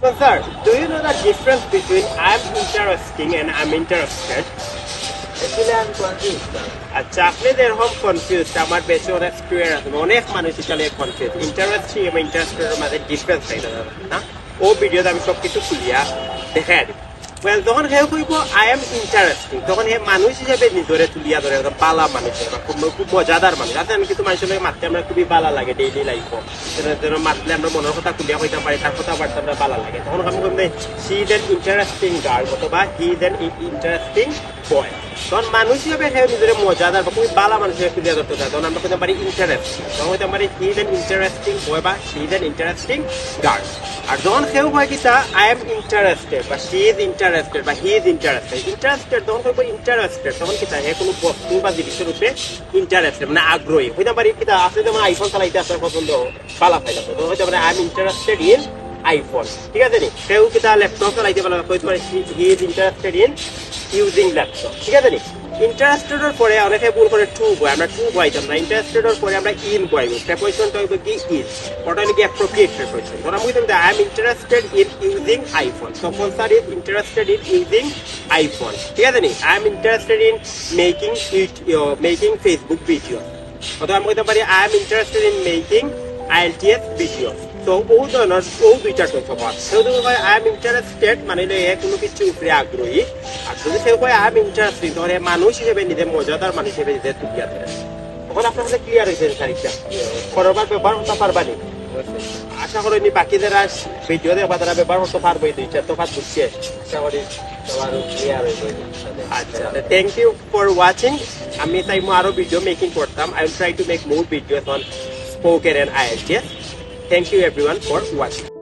So, sir, do you know the difference between I'm interesting and I'm interested? Actually, I'm confused. আচ্ছা আপনি এরকম confuse আমার বেশি অনেক স্টুডেন্ট আছে অনেক মানুষ এখানে কনফিউজ ইন্টারেস্টিং এবং ইন্টারেস্টের মাঝে ডিফারেন্স থাকে না ও ভিডিওতে আমি সব কিছু খুলিয়া দেখাই দিই ওয়েল যখন সে কইব আই এম ইন্টারেস্টিং তখন সে মানুষ হিসেবে নিজরে তুলিয়া ধরে একদম বালা মানুষ বা খুব মজাদার মানুষ আছে আমি কিন্তু মানুষের লগে মারতে আমরা খুবই বালা লাগে ডেইলি লাইফও যেন মারলে আমরা মনের কথা খুলিয়া হইতে পারি তার কথাবার্তা আমরা বালা লাগে তখন আমি বলবো she is an interesting girl অথবা he is an interesting boy তখন মানুষ হিসেবে সে নিজের মজাদার বা খুবই বালা মানুষ হিসেবে তুলিয়া ধরতে চায় তখন আমরা হইতে পারি ইন্টারেস্টিং তখন হইতে পারি he is an interesting boy বা she is an interesting girl আর যখন কেউ হয় কিতা আই এম ইন্টারেস্টেড বা সি ইজ ইন্টারেস্টেড বা হি ইজ ইন্টারেস্টেড যখন করবো ইন্টারেস্টেড তখন কিতা হে কোনো বস্তু বা জিনিসের রূপে ইন্টারেস্টেড মানে আগ্রহী হইতে পারি কিতা আপনি যেমন আইফোন চালাইতে আপনার পছন্দ পালা ফাইলা তখন হইতে পারে I am interested in iPhone ঠিক আছে নি কেউ কিতা ল্যাপটপ চালাইতে পারে হইতে পারে he is interested in using laptop ঠিক আছে নি ইন্টারেস্টেডের পরে অনেকে ভুল করে টু বয় আমরা টু বয়াইতাম না ইন্টারেস্টেডের পরে আমরা ইন বয়াইব প্রেপোজিশনটা হইব কি ইজ ওটা হলো কি অ্যাপ্রোপ্রিয়েট প্রেপোজিশন ধর আমি বলতাম I am interested in using iPhone suppose sir is interested in using iPhone ঠিক আছে নি I am interested in making Facebook video অথবা আমি বলতে পারি I am interested in making IELTS video তো ও ধরনের ও দুইটা টপিক সেও হয় আই এম ইন্টারেস্টেড মানে কোনো কিছু উপরে আগ্রহী আর যদি সেও হয় আই এম ইন্টারেস্টিং তাহলে মানুষ হিসেবে নিজের মজাদার মানুষ হিসেবে নিজের তুলিয়া ধরে তখন আপনার কাছে ক্লিয়ার হয়েছে তারিখটা করবার ব্যবহার হতে পারবানি আশা করি নি বাকি যারা ভিডিও দেখবা তারা ব্যবহার করতে পারবে দুইটা তো কাজ বুঝছে আশা করি সবার ক্লিয়ার হয়ে যাবে আচ্ছা থ্যাংক ইউ ফর ওয়াচিং আমি চাইবো আরো ভিডিও মেকিং করতাম I will try to make more videos on spoken and IELTS. Thank you everyone for watching.